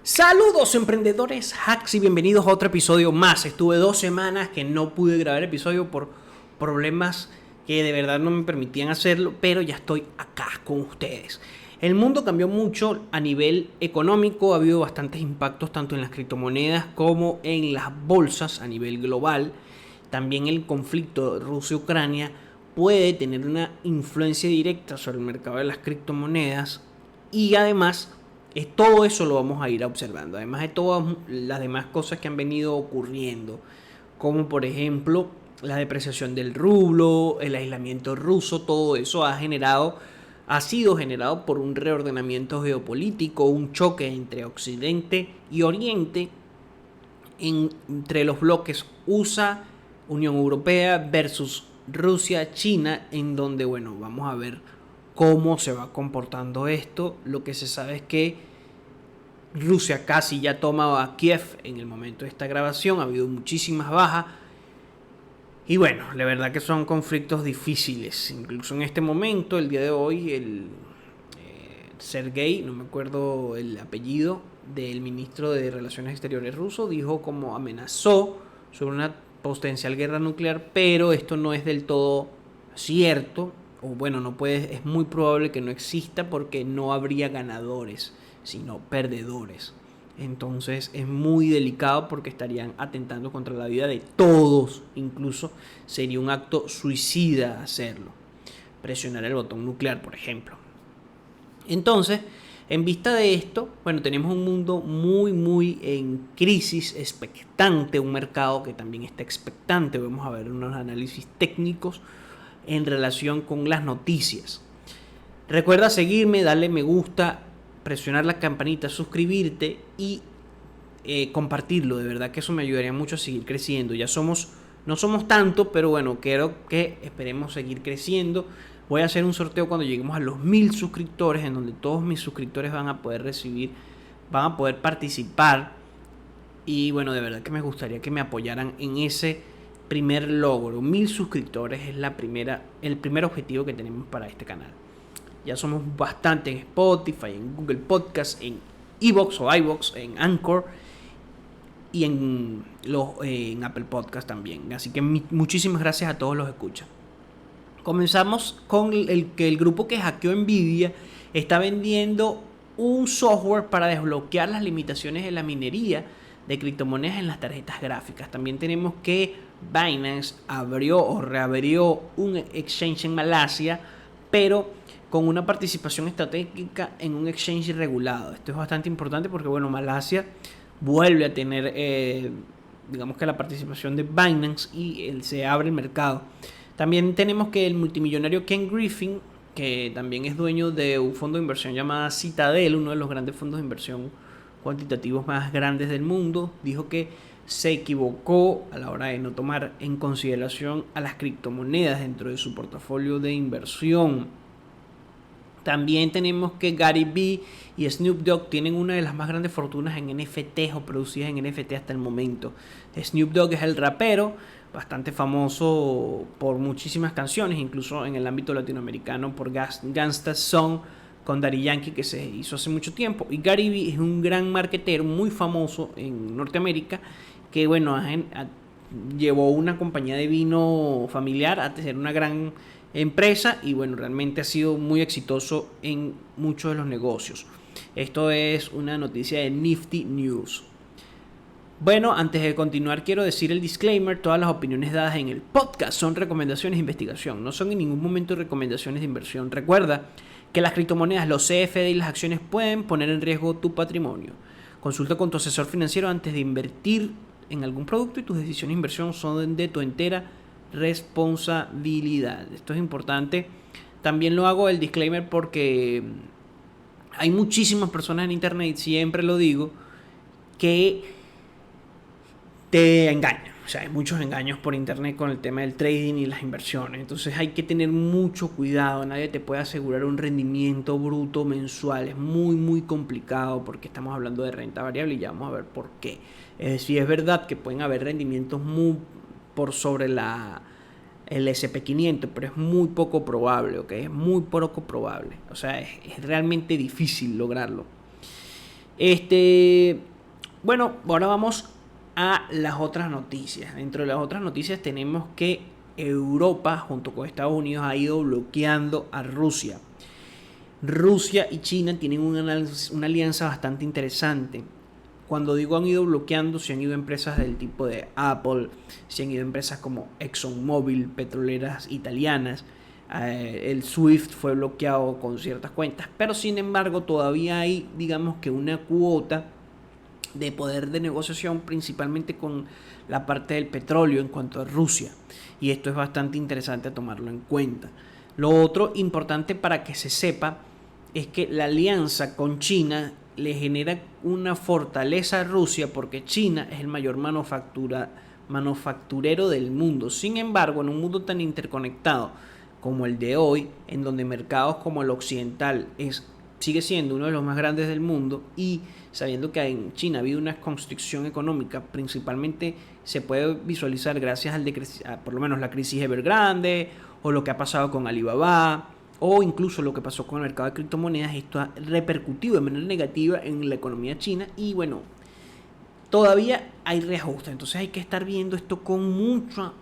Saludos emprendedores, hacks y bienvenidos a otro episodio más. Estuve 2 semanas que no pude grabar episodio por problemas que de verdad no me permitían hacerlo, pero ya estoy acá con ustedes. El mundo cambió mucho a nivel económico, ha habido bastantes impactos tanto en las criptomonedas como en las bolsas a nivel global. También el conflicto Rusia-Ucrania puede tener una influencia directa sobre el mercado de las criptomonedas y además todo eso lo vamos a ir observando, además de todas las demás cosas que han venido ocurriendo, como por ejemplo la depreciación del rublo, el aislamiento ruso. Todo eso ha sido generado por un reordenamiento geopolítico, un choque entre Occidente y Oriente, entre los bloques USA, Unión Europea versus Rusia, China, en donde vamos a ver cómo se va comportando esto. Lo que se sabe es que Rusia casi ya toma a Kiev en el momento de esta grabación, ha habido muchísimas bajas y la verdad que son conflictos difíciles. Incluso en este momento, el día de hoy, el Sergei, no me acuerdo el apellido, del ministro de Relaciones Exteriores ruso, dijo como amenazó sobre una potencial guerra nuclear, pero esto no es del todo cierto, es muy probable que no exista porque no habría ganadores, sino perdedores. Entonces es muy delicado porque estarían atentando contra la vida de todos. Incluso sería un acto suicida hacerlo. Presionar el botón nuclear, por ejemplo. Entonces, en vista de esto, tenemos un mundo muy en crisis, expectante, un mercado que también está expectante. Vamos a ver unos análisis técnicos en relación con las noticias. Recuerda seguirme, darle me gusta, presionar la campanita, suscribirte y compartirlo. De verdad que eso me ayudaría mucho a seguir creciendo. No somos tanto, pero quiero que esperemos seguir creciendo. Voy a hacer un sorteo cuando lleguemos a los 1000 suscriptores, en donde todos mis suscriptores van a poder participar. Y de verdad que me gustaría que me apoyaran en ese primer logro. 1000 suscriptores es el primer objetivo que tenemos para este canal. Ya somos bastante en Spotify, en Google Podcast, en iVoox o iVoox, en Anchor y en Apple Podcast también. Así que muchísimas gracias a todos los que escuchan. Comenzamos con el grupo que hackeó Nvidia está vendiendo un software para desbloquear las limitaciones de la minería de criptomonedas en las tarjetas gráficas. También tenemos que Binance abrió o reabrió un exchange en Malasia, pero con una participación estratégica en un exchange regulado. Esto es bastante importante porque Malasia vuelve a tener que la participación de Binance y se abre el mercado. También tenemos que el multimillonario Ken Griffin, que también es dueño de un fondo de inversión llamado Citadel, uno de los grandes fondos de inversión cuantitativos más grandes del mundo, dijo que se equivocó a la hora de no tomar en consideración a las criptomonedas dentro de su portafolio de inversión. También tenemos que Gary Vee y Snoop Dogg tienen una de las más grandes fortunas en NFTs o producidas en NFT hasta el momento. Snoop Dogg es el rapero, bastante famoso por muchísimas canciones, incluso en el ámbito latinoamericano por Gangsta Song con Daddy Yankee, que se hizo hace mucho tiempo. Y Gary Vee es un gran marketero muy famoso en Norteamérica que llevó una compañía de vino familiar a ser una gran empresa y realmente ha sido muy exitoso en muchos de los negocios. Esto es una noticia de Nifty News. Antes de continuar quiero decir el disclaimer: todas las opiniones dadas en el podcast son recomendaciones de investigación, no son en ningún momento recomendaciones de inversión. Recuerda que las criptomonedas, los CFD y las acciones pueden poner en riesgo tu patrimonio. Consulta con tu asesor financiero antes de invertir en algún producto y tus decisiones de inversión son de tu entera responsabilidad. Esto es importante. También lo hago el disclaimer porque hay muchísimas personas en internet, siempre lo digo, que te engañan. O sea, hay muchos engaños por internet con el tema del trading y las inversiones. Entonces hay que tener mucho cuidado. Nadie te puede asegurar un rendimiento bruto mensual. Es muy complicado porque estamos hablando de renta variable y ya vamos a ver por qué. Sí es verdad que pueden haber rendimientos muy por sobre el SP500, pero es muy poco probable, ¿ok? Es muy poco probable. O sea, es realmente difícil lograrlo. Este, bueno, ahora vamos a las otras noticias. Dentro de las otras noticias tenemos que Europa, junto con Estados Unidos, ha ido bloqueando a Rusia. Rusia y China tienen una alianza bastante interesante. Cuando digo han ido bloqueando, se han ido empresas del tipo de Apple, se han ido empresas como ExxonMobil, petroleras italianas. El SWIFT fue bloqueado con ciertas cuentas, pero sin embargo todavía hay, digamos que una cuota de poder de negociación, principalmente con la parte del petróleo en cuanto a Rusia. Y esto es bastante interesante tomarlo en cuenta. Lo otro importante para que se sepa es que la alianza con China le genera una fortaleza a Rusia porque China es el mayor manufacturero del mundo. Sin embargo, en un mundo tan interconectado como el de hoy, en donde mercados como el occidental sigue siendo uno de los más grandes del mundo, y sabiendo que en China ha habido una construcción económica, principalmente se puede visualizar gracias a por lo menos la crisis Evergrande, o lo que ha pasado con Alibaba, o incluso lo que pasó con el mercado de criptomonedas. Esto ha repercutido de manera negativa en la economía china, y bueno, todavía hay reajuste. Entonces hay que estar viendo esto con mucho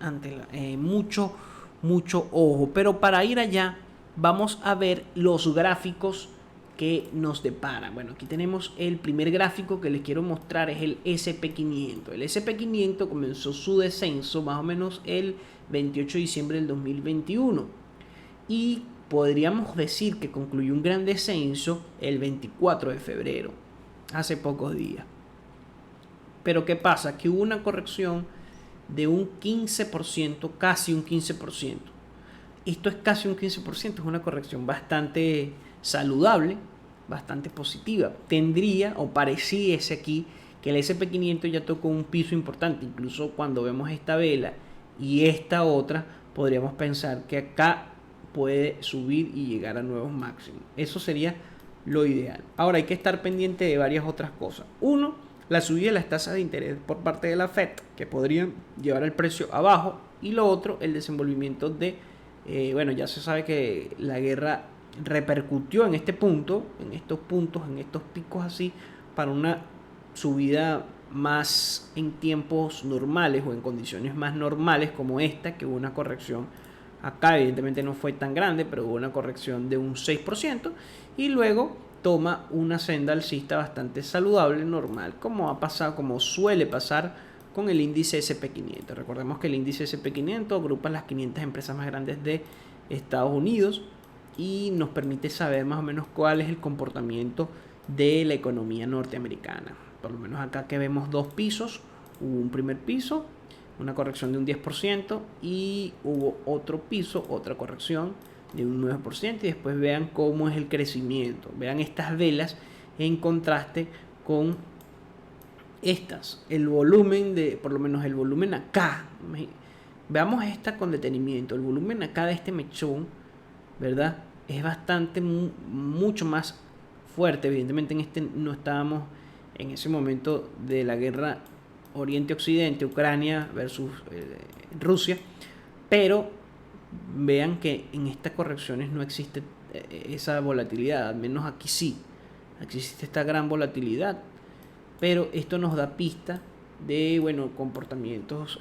ojo. Pero para ir allá, vamos a ver los gráficos que nos depara. Bueno, aquí tenemos el primer gráfico que les quiero mostrar, es el SP500. El SP500 comenzó su descenso más o menos el 28 de diciembre del 2021 y podríamos decir que concluyó un gran descenso el 24 de febrero, hace pocos días. Pero ¿qué pasa? Que hubo una corrección de un 15%, casi un 15%. Esto es casi un 15%, es una corrección bastante saludable, bastante positiva. Tendría o pareciese aquí que el SP500 ya tocó un piso importante. Incluso cuando vemos esta vela y esta otra, podríamos pensar que acá puede subir y llegar a nuevos máximos. Eso sería lo ideal. Ahora hay que estar pendiente de varias otras cosas. Uno, la subida de las tasas de interés por parte de la Fed, que podrían llevar el precio abajo. Y lo otro, el desenvolvimiento de bueno, ya se sabe que la guerra repercutió en este punto, en estos puntos, en estos picos así, para una subida más en tiempos normales o en condiciones más normales como esta, que hubo una corrección acá, evidentemente no fue tan grande, pero hubo una corrección de un 6%, y luego toma una senda alcista bastante saludable, normal, como ha pasado, como suele pasar con el índice SP500. Recordemos que el índice SP500 agrupa las 500 empresas más grandes de Estados Unidos y nos permite saber más o menos cuál es el comportamiento de la economía norteamericana. Por lo menos acá que vemos dos pisos, hubo un primer piso, una corrección de un 10%, y hubo otro piso, otra corrección de un 9%, y después vean cómo es el crecimiento. Vean estas velas en contraste con el volumen por lo menos el volumen acá. Veamos esta con detenimiento. El volumen acá de este mechón, ¿verdad? Es bastante, mucho más fuerte. Evidentemente en este no estábamos en ese momento de la guerra Oriente-Occidente, Ucrania versus Rusia, pero vean que en estas correcciones no existe esa volatilidad, al menos aquí sí, aquí existe esta gran volatilidad. Pero esto nos da pista de, bueno, comportamientos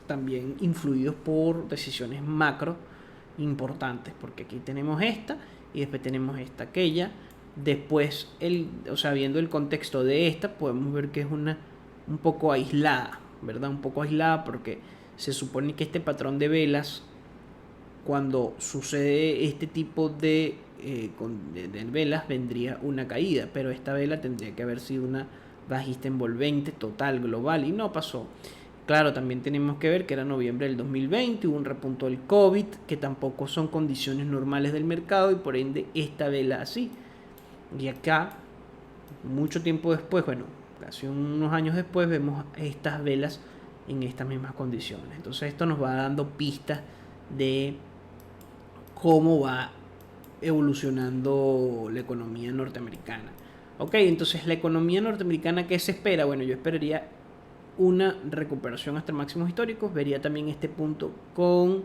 también influidos por decisiones macro importantes, porque aquí tenemos esta y después tenemos esta, aquella. Después, viendo el contexto de esta, podemos ver que es un poco aislada, ¿verdad? Un poco aislada porque se supone que este patrón de velas, cuando sucede este tipo de velas, vendría una caída, pero esta vela tendría que haber sido una bajista envolvente total, global, y no pasó. Claro, también tenemos que ver que era noviembre del 2020, hubo un repunto del COVID, que tampoco son condiciones normales del mercado, y por ende esta vela así. Y acá, mucho tiempo después, bueno, casi unos años después, vemos estas velas en estas mismas condiciones. Entonces esto nos va dando pistas de cómo va evolucionando la economía norteamericana. Ok, entonces la economía norteamericana, ¿qué se espera? Bueno, yo esperaría una recuperación hasta máximos históricos. Vería también este punto con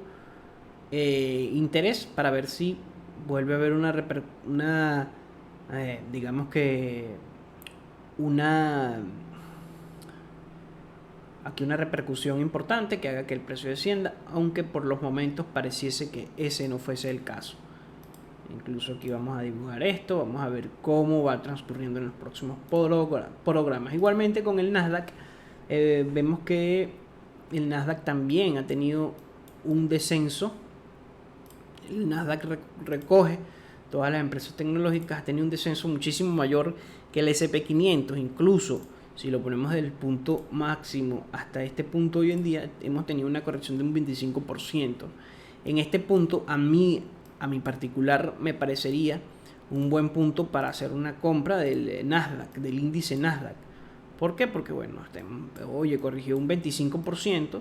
interés para ver si vuelve a haber una digamos que una aquí una repercusión importante que haga que el precio descienda, aunque por los momentos pareciese que ese no fuese el caso. Incluso aquí vamos a dibujar esto, vamos a ver cómo va transcurriendo en los próximos programas. Igualmente con el Nasdaq, vemos que el Nasdaq también ha tenido un descenso. El Nasdaq recoge todas las empresas tecnológicas, ha tenido un descenso muchísimo mayor que el S&P 500. Incluso si lo ponemos del punto máximo hasta este punto hoy en día, hemos tenido una corrección de un 25%. En este punto, a mi particular, me parecería un buen punto para hacer una compra del Nasdaq, del índice Nasdaq. ¿Por qué? Porque bueno, corrigió un 25%,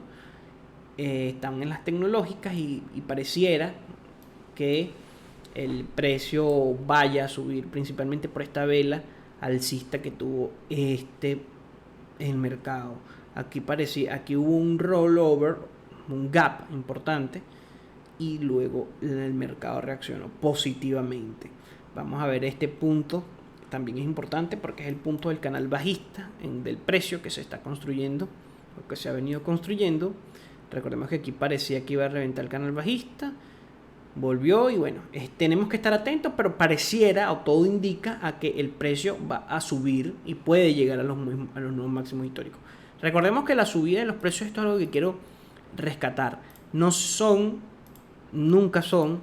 están en las tecnológicas y pareciera que el precio vaya a subir, principalmente por esta vela alcista que tuvo el mercado. Aquí hubo un rollover, un gap importante, y luego el mercado reaccionó positivamente. Vamos a ver este punto, también es importante porque es el punto del canal bajista del precio que se está construyendo, o que se ha venido construyendo. Recordemos que aquí parecía que iba a reventar el canal bajista, volvió y bueno, tenemos que estar atentos, pero pareciera, o todo indica, a que el precio va a subir y puede llegar a los nuevos máximos históricos. Recordemos que la subida de los precios, esto es algo que quiero rescatar, nunca son,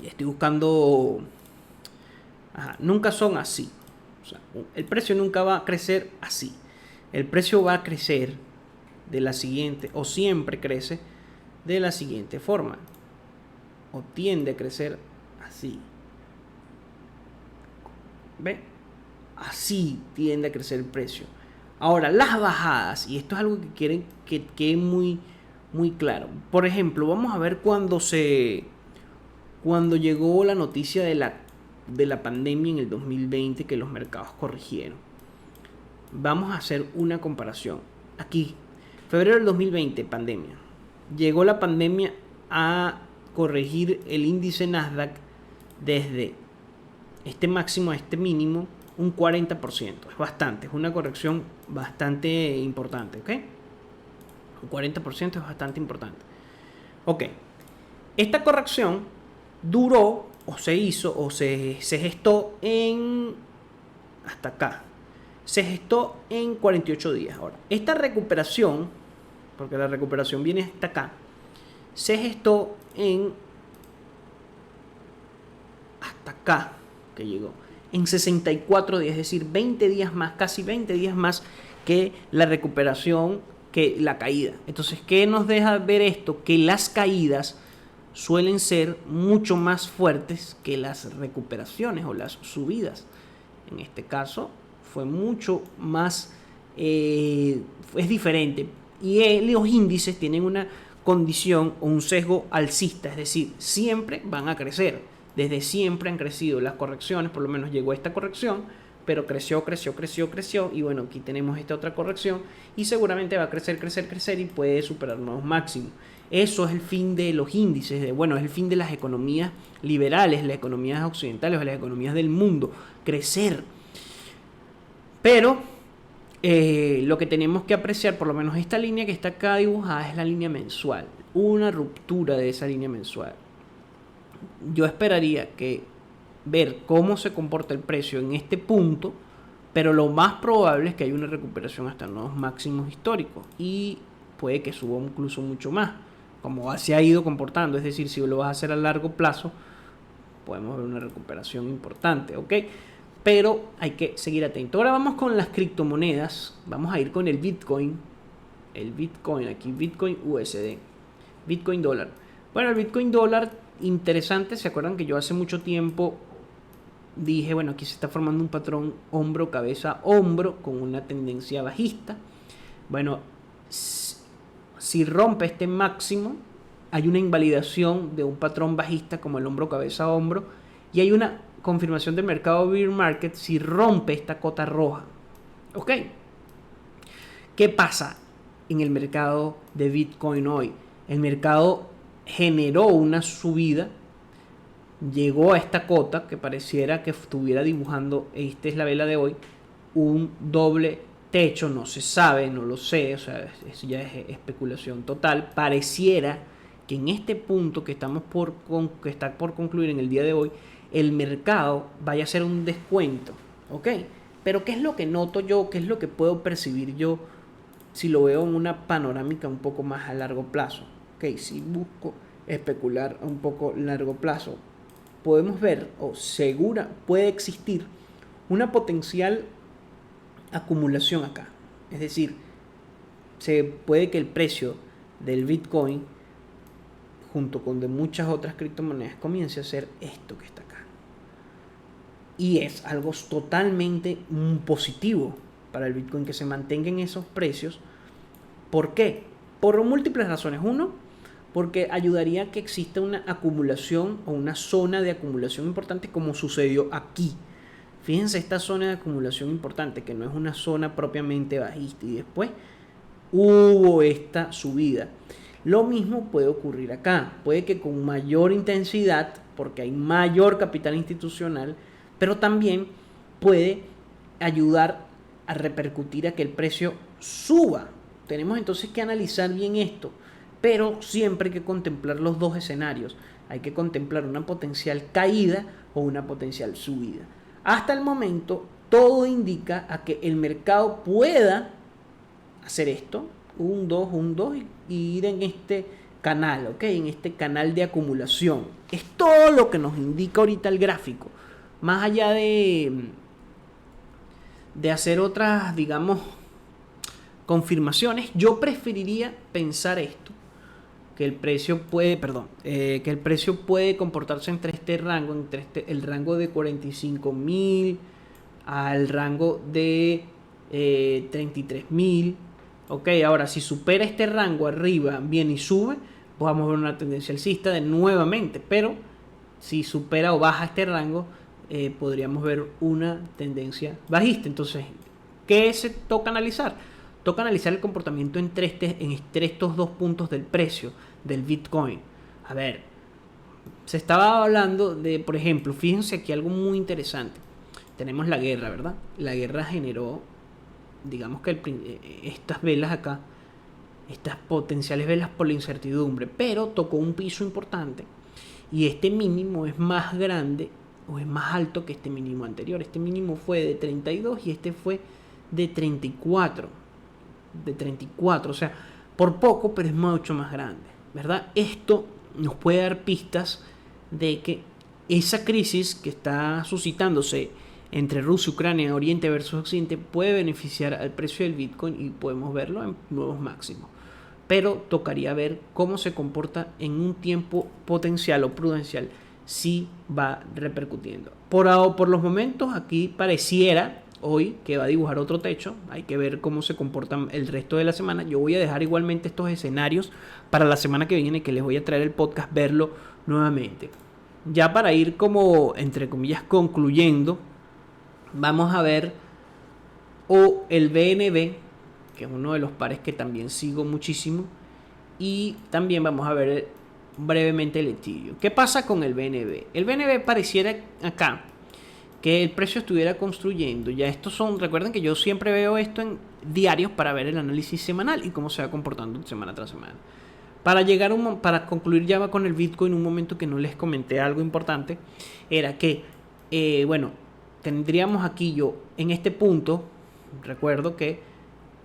estoy buscando, nunca son así. O sea, el precio nunca va a crecer así. El precio va a crecer de la siguiente, o siempre crece de la siguiente forma, o tiende a crecer así. ¿Ve? Así tiende a crecer el precio. Ahora, las bajadas, y esto es algo que quieren que quede muy, muy claro. Por ejemplo, vamos a ver cuando llegó la noticia de la pandemia en el 2020, que los mercados corrigieron. Vamos a hacer una comparación. Aquí, febrero del 2020, pandemia. Llegó la pandemia a corregir el índice Nasdaq desde este máximo a este mínimo un 40%. Es bastante, es una corrección bastante importante, ¿ok? Un 40% es bastante importante. Ok, esta corrección duró, o se hizo, o se gestó hasta acá. Se gestó en 48 días. Ahora, esta recuperación, porque la recuperación viene hasta acá, se gestó hasta acá, que llegó en 64 días, es decir, 20 días más, casi 20 días más que la recuperación, que la caída. Entonces, ¿qué nos deja ver esto? Que las caídas suelen ser mucho más fuertes que las recuperaciones o las subidas. En este caso fue mucho más, es diferente, y los índices tienen una condición o un sesgo alcista, es decir, siempre van a crecer. Desde siempre han crecido las correcciones, por lo menos llegó esta corrección, pero creció y bueno, aquí tenemos esta otra corrección y seguramente va a crecer y puede superar nuevos máximos. Eso es el fin de los índices, es el fin de las economías liberales, las economías occidentales, las economías del mundo, crecer. Pero lo que tenemos que apreciar, por lo menos esta línea que está acá dibujada, es la línea mensual, una ruptura de esa línea mensual. Yo esperaría ver cómo se comporta el precio en este punto, pero lo más probable es que haya una recuperación hasta nuevos máximos históricos y puede que suba incluso mucho más, como se ha ido comportando. Es decir, si lo vas a hacer a largo plazo, podemos ver una recuperación importante, ¿ok? Pero hay que seguir atento. Ahora vamos con las criptomonedas. Vamos a ir con el Bitcoin. Aquí Bitcoin USD. Bitcoin dólar. Bueno, el Bitcoin dólar, interesante. ¿Se acuerdan que yo hace mucho tiempo dije, aquí se está formando un patrón hombro, cabeza, hombro con una tendencia bajista? Bueno, si rompe este máximo, hay una invalidación de un patrón bajista como el hombro, cabeza, hombro, y hay una confirmación del mercado bear market si rompe esta cota roja. ¿Ok? ¿Qué pasa en el mercado de Bitcoin hoy? El mercado generó una subida llegó a esta cota que pareciera que estuviera dibujando, esta es la vela de hoy, un doble techo, no se sabe, no lo sé, o sea, eso ya es especulación total. Pareciera que en este punto que que está por concluir en el día de hoy, el mercado vaya a hacer un descuento, ¿ok? Pero ¿qué es lo que noto yo? ¿Qué es lo que puedo percibir yo si lo veo en una panorámica un poco más a largo plazo? Ok, si busco especular a un poco largo plazo, podemos ver, o segura, puede existir una potencial acumulación acá. Es decir, se puede que el precio del Bitcoin, junto con de muchas otras criptomonedas, comience a ser esto que está acá. Y es algo totalmente positivo para el Bitcoin que se mantenga en esos precios. ¿Por qué? Por múltiples razones. Uno, porque ayudaría a que exista una acumulación o una zona de acumulación importante como sucedió aquí. Fíjense esta zona de acumulación importante, que no es una zona propiamente bajista, y después hubo esta subida. Lo mismo puede ocurrir acá. Puede que con mayor intensidad, porque hay mayor capital institucional, pero también puede ayudar a repercutir a que el precio suba. Tenemos entonces que analizar bien esto, pero siempre hay que contemplar los dos escenarios. Hay que contemplar una potencial caída o una potencial subida. Hasta el momento, todo indica a que el mercado pueda hacer esto, un 2 y ir en este canal, ¿ok? En este canal de acumulación. Es todo lo que nos indica ahorita el gráfico. Más allá de hacer otras, digamos, confirmaciones, yo preferiría pensar esto, que el precio puede comportarse entre este rango, el rango de 45.000 al rango de 33.000. Ok, ahora si supera este rango arriba, viene y sube, pues vamos a ver una tendencia alcista de nuevamente, pero si supera o baja este rango, podríamos ver una tendencia bajista. Entonces, ¿qué se toca analizar? Toca analizar el comportamiento entre estos dos puntos del precio del Bitcoin. A ver, se estaba hablando de, por ejemplo, fíjense aquí algo muy interesante. Tenemos la guerra, ¿verdad? La guerra generó, digamos que estas velas acá, estas potenciales velas por la incertidumbre, pero tocó un piso importante y este mínimo es más grande o es más alto que este mínimo anterior. Este mínimo fue de 32 y este fue de 34. O sea, por poco, pero es mucho más grande, ¿verdad? Esto nos puede dar pistas de que esa crisis que está suscitándose entre Rusia, Ucrania, Oriente versus Occidente puede beneficiar al precio del Bitcoin y podemos verlo en nuevos máximos. Pero tocaría ver cómo se comporta en un tiempo potencial o prudencial si va repercutiendo. Por los momentos aquí pareciera hoy que va a dibujar otro techo. Hay que ver cómo se comportan el resto de la semana. Yo voy a dejar igualmente estos escenarios para la semana que viene, que les voy a traer el podcast, verlo nuevamente. Ya para ir como, entre comillas, concluyendo, vamos a ver el BNB, que es uno de los pares que también sigo muchísimo, y también vamos a ver brevemente el Ethereum. ¿Qué pasa con el BNB? El BNB pareciera acá que el precio estuviera construyendo. Ya estos son, recuerden que yo siempre veo esto en diarios para ver el análisis semanal y cómo se va comportando semana tras semana. Para concluir ya con el Bitcoin, un momento que no les comenté algo importante, era que, tendríamos aquí yo, en este punto, recuerdo que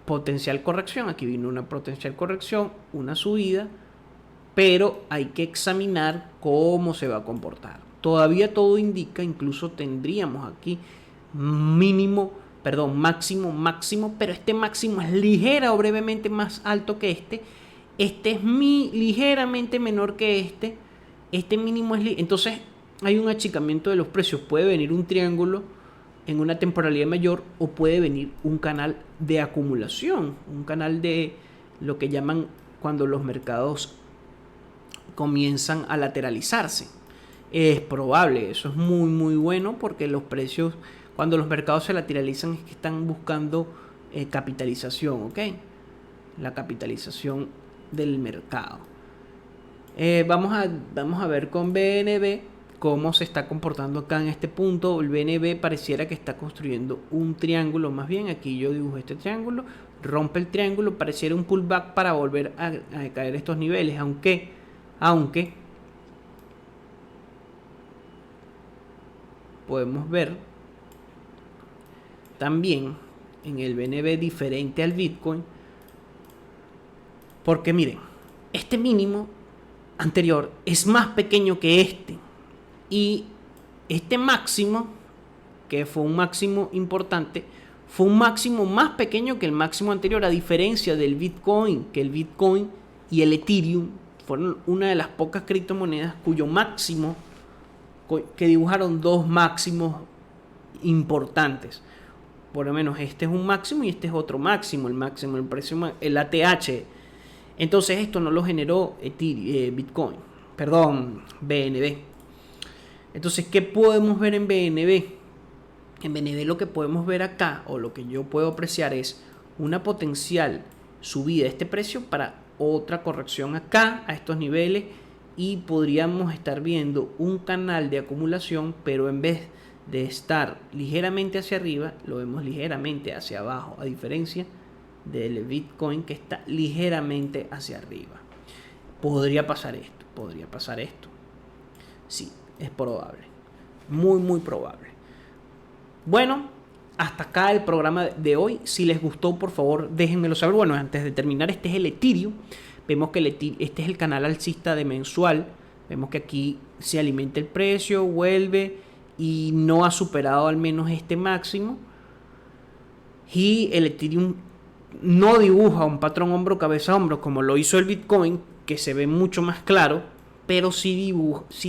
potencial corrección, aquí vino una potencial corrección, una subida, pero hay que examinar cómo se va a comportar. Todavía todo indica, incluso tendríamos aquí máximo, pero este máximo es ligera o brevemente más alto que este. Este es ligeramente menor que este mínimo es entonces hay un achicamiento de los precios. Puede venir un triángulo en una temporalidad mayor o puede venir un canal de acumulación, un canal de lo que llaman cuando los mercados comienzan a lateralizarse. Es probable, eso es muy muy bueno, porque los precios, cuando los mercados se lateralizan, es que están buscando capitalización, ¿ok? La capitalización del mercado. Vamos a ver con BNB cómo se está comportando acá en este punto. El BNB pareciera que está construyendo un triángulo, más bien aquí yo dibujo este triángulo, rompe el triángulo, pareciera un pullback para volver a caer estos niveles, aunque podemos ver también en el BNB diferente al Bitcoin, porque miren, este mínimo anterior es más pequeño que este, y este máximo, que fue un máximo importante, fue un máximo más pequeño que el máximo anterior, a diferencia del Bitcoin, que el Bitcoin y el Ethereum fueron una de las pocas criptomonedas cuyo máximo, que dibujaron dos máximos importantes. Por lo menos este es un máximo y este es otro máximo, el precio, el ATH. Entonces esto no lo generó Bitcoin, perdón, BNB. Entonces, ¿qué podemos ver en BNB? En BNB lo que podemos ver acá, o lo que yo puedo apreciar, es una potencial subida de este precio para otra corrección acá, a estos niveles, y podríamos estar viendo un canal de acumulación, pero en vez de estar ligeramente hacia arriba, lo vemos ligeramente hacia abajo, a diferencia del Bitcoin, que está ligeramente hacia arriba. Podría pasar esto. Sí, es probable. Muy probable. Bueno, hasta acá el programa de hoy. Si les gustó, por favor, déjenmelo saber. Bueno, antes de terminar, este es el Ethereum. Vemos que este es el canal alcista de mensual. Vemos que aquí se alimenta el precio, vuelve y no ha superado al menos este máximo. Y el Ethereum no dibuja un patrón hombro, cabeza, hombro como lo hizo el Bitcoin, que se ve mucho más claro, pero sí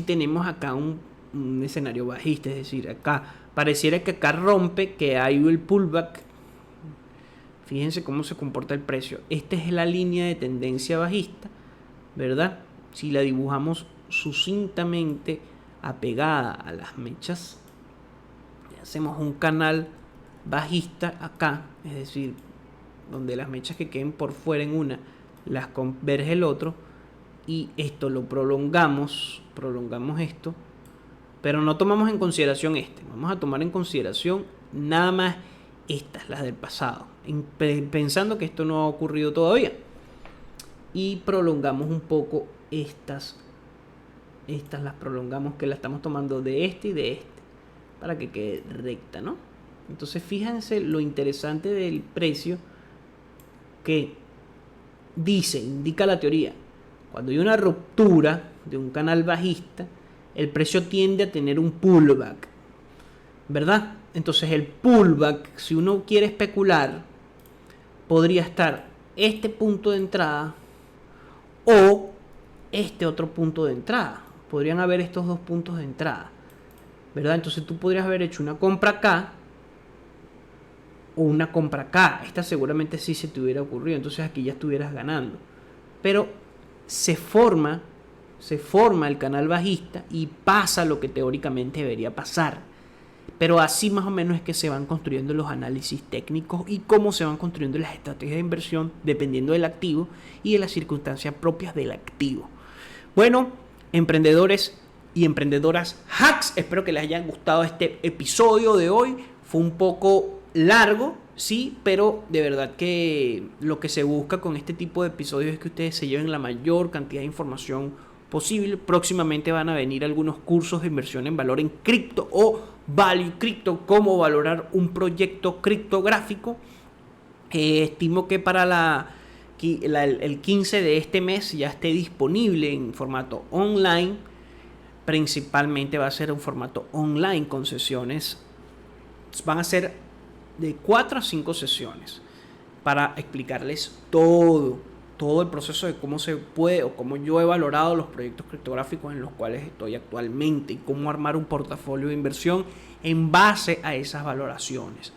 tenemos acá un escenario bajista, es decir, acá pareciera que acá rompe, que hay el pullback. Fíjense cómo se comporta el precio. Esta es la línea de tendencia bajista, ¿verdad? Si la dibujamos sucintamente apegada a las mechas, hacemos un canal bajista acá, es decir, donde las mechas que queden por fuera en una las converge el otro, y esto lo prolongamos esto, pero no tomamos en consideración vamos a tomar en consideración nada más estas, las del pasado, pensando que esto no ha ocurrido todavía, y prolongamos un poco estas las prolongamos, que la estamos tomando de este y de este para que quede recta, ¿no? Entonces fíjense lo interesante del precio, que indica la teoría, cuando hay una ruptura de un canal bajista, el precio tiende a tener un pullback, ¿verdad? Entonces el pullback, si uno quiere especular, podría estar este punto de entrada o este otro punto de entrada. Podrían haber estos dos puntos de entrada, ¿verdad? Entonces tú podrías haber hecho una compra acá o una compra acá. Esta seguramente sí se te hubiera ocurrido, entonces aquí ya estuvieras ganando. Pero se forma el canal bajista y pasa lo que teóricamente debería pasar. Pero así más o menos es que se van construyendo los análisis técnicos y cómo se van construyendo las estrategias de inversión dependiendo del activo y de las circunstancias propias del activo. Bueno, emprendedores y emprendedoras hacks, espero que les haya gustado este episodio de hoy. Fue un poco largo, sí, pero de verdad que lo que se busca con este tipo de episodios es que ustedes se lleven la mayor cantidad de información posible. Próximamente van a venir algunos cursos de inversión en valor en cripto o value cripto, cómo valorar un proyecto criptográfico. Estimo que para el 15 de este mes ya esté disponible en formato online. Principalmente va a ser un formato online con sesiones. Van a ser de 4 a 5 sesiones para explicarles todo el proceso de cómo se puede o cómo yo he valorado los proyectos criptográficos en los cuales estoy actualmente y cómo armar un portafolio de inversión en base a esas valoraciones.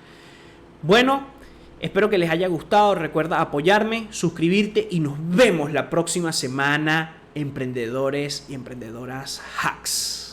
Bueno, espero que les haya gustado. Recuerda apoyarme, suscribirte y nos vemos la próxima semana, emprendedores y emprendedoras hacks.